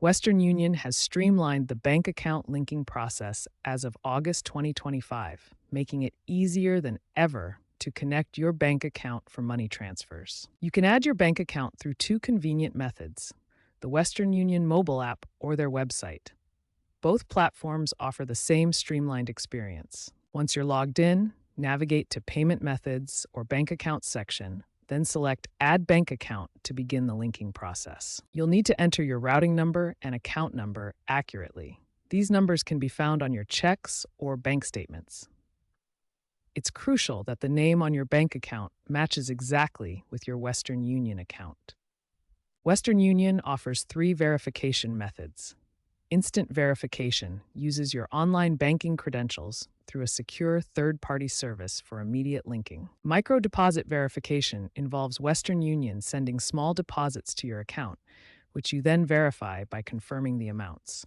Western Union has streamlined the bank account linking process as of August 2025, making it easier than ever to connect your bank account for money transfers. You can add your bank account through two convenient methods: the Western Union mobile app or their website. Both platforms offer the same streamlined experience. Once you're logged in, navigate to Payment Methods or Bank Accounts section, then select Add Bank Account to begin the linking process. You'll need to enter your routing number and account number accurately. These numbers can be found on your checks or bank statements. It's crucial that the name on your bank account matches exactly with your Western Union account. Western Union offers three verification methods. Instant verification uses your online banking credentials through a secure third-party service for immediate linking. Micro deposit verification involves Western Union sending small deposits to your account, which you then verify by confirming the amounts.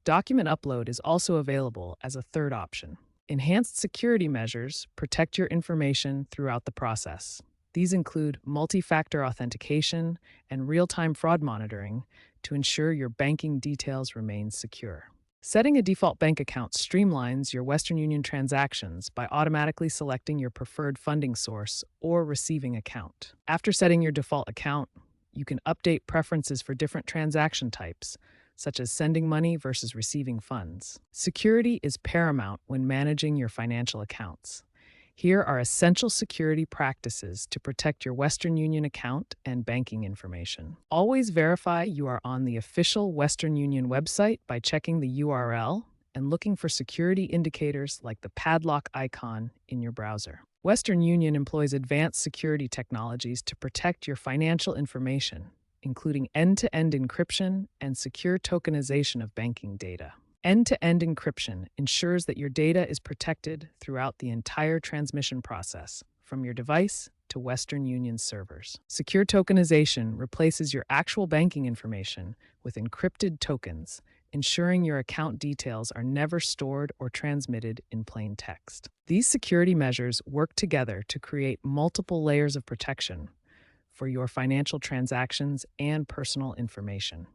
Document upload is also available as a third option. Enhanced security measures protect your information throughout the process. These include multi-factor authentication and real-time fraud monitoring to ensure your banking details remain secure. Setting a default bank account streamlines your Western Union transactions by automatically selecting your preferred funding source or receiving account. After setting your default account, you can update preferences for different transaction types, such as sending money versus receiving funds. Security is paramount when managing your financial accounts. Here are essential security practices to protect your Western Union account and banking information. Always verify you are on the official Western Union website by checking the URL and looking for security indicators like the padlock icon in your browser. Western Union employs advanced security technologies to protect your financial information, including end-to-end encryption and secure tokenization of banking data. End-to-end encryption ensures that your data is protected throughout the entire transmission process, from your device to Western Union servers. Secure tokenization replaces your actual banking information with encrypted tokens, ensuring your account details are never stored or transmitted in plain text. These security measures work together to create multiple layers of protection for your financial transactions and personal information.